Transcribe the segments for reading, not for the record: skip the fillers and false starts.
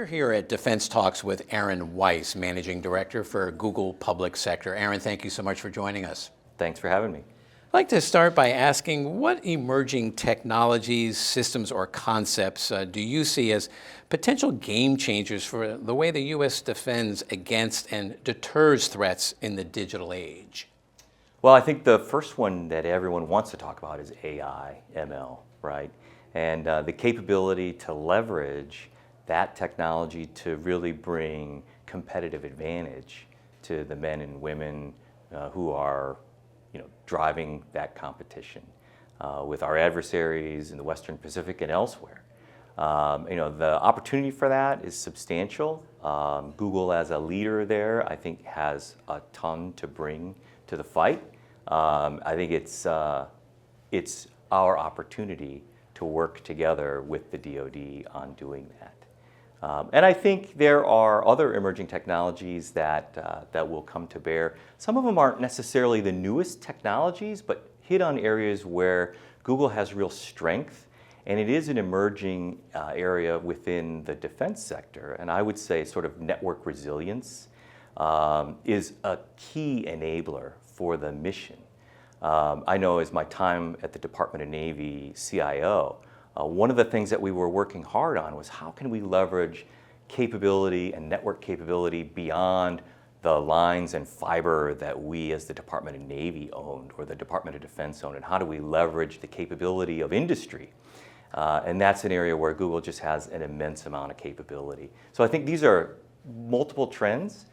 We're here at Defense Talks with Aaron Weis, Managing Director for Google Public Sector. Aaron, thank you so much for joining us. Thanks for having me. I'd like to start by asking, what emerging technologies, systems, or concepts do you see as potential game changers for the way the U.S. defends against and deters threats in the digital age? Well, I think the first one that everyone wants to talk about is AI, ML, right? And the capability to leverage that technology to really bring competitive advantage to the men and women who are driving that competition with our adversaries in the Western Pacific and elsewhere. The opportunity for that is substantial. Google, as a leader there, I think has a ton to bring to the fight. I think it's our opportunity to work together with the DoD on doing that. And I think there are other emerging technologies that will come to bear. Some of them aren't necessarily the newest technologies, but hit on areas where Google has real strength, and it is an emerging area within the defense sector. And I would say sort of network resilience is a key enabler for the mission. I know as my time at the Department of Navy CIO, one of the things that we were working hard on was how can we leverage capability and network capability beyond the lines and fiber that we as the Department of Navy owned or the Department of Defense owned, and how do we leverage the capability of industry? And that's an area where Google just has an immense amount of capability. So I think these are multiple trends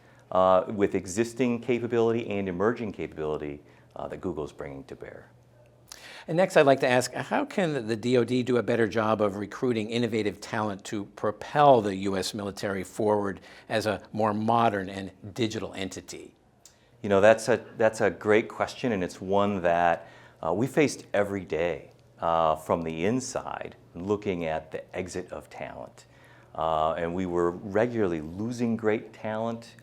with existing capability and emerging capability that Google is bringing to bear. And next, I'd like to ask, how can the DoD do a better job of recruiting innovative talent to propel the U.S. military forward as a more modern and digital entity? That's a great question, and it's one that we faced every day from the inside, looking at the exit of talent. And we were regularly losing great talent,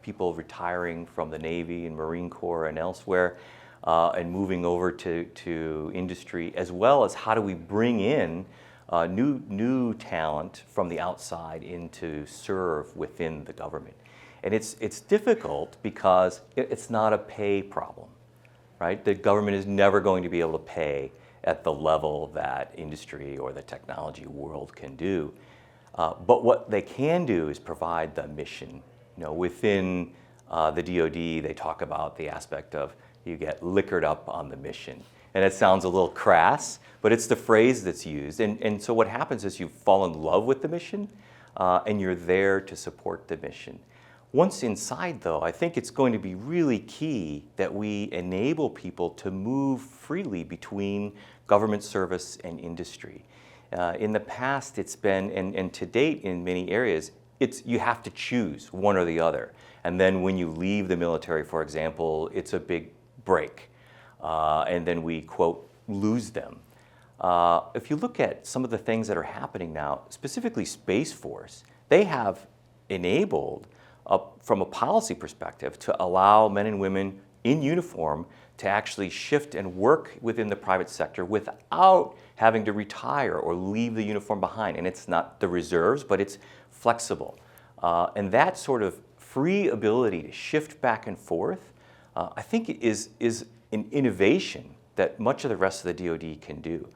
people retiring from the Navy and Marine Corps and elsewhere, and moving over to industry, as well as how do we bring in new talent from the outside in to serve within the government. And it's difficult because it's not a pay problem, right? The government is never going to be able to pay at the level that industry or the technology world can do. But what they can do is provide the mission. Within the DoD, they talk about the aspect of you get liquored up on the mission. And it sounds a little crass, but it's the phrase that's used. And so what happens is you fall in love with the mission, and you're there to support the mission. Once inside, though, I think it's going to be really key that we enable people to move freely between government service and industry. In the past, it's been, and to date in many areas, you have to choose one or the other. And then when you leave the military, for example, it's a big break. And then we, quote, lose them. If you look at some of the things that are happening now, specifically Space Force, they have enabled, from a policy perspective, to allow men and women in uniform to actually shift and work within the private sector without having to retire or leave the uniform behind. And it's not the reserves, but it's flexible. And that sort of free ability to shift back and forth, I think is an innovation that much of the rest of the DoD can do.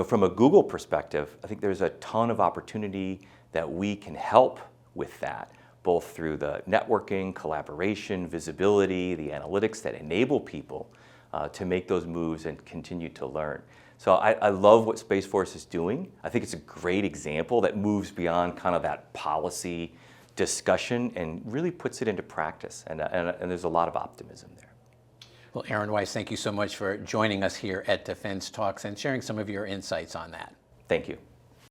From a Google perspective, I think there's a ton of opportunity that we can help with that, both through the networking, collaboration, visibility, the analytics that enable people to make those moves and continue to learn. So I love what Space Force is doing. I think it's a great example that moves beyond kind of that policy discussion and really puts it into practice. And there's a lot of optimism there. Well, Aaron Weis, thank you so much for joining us here at Defense Talks and sharing some of your insights on that. Thank you.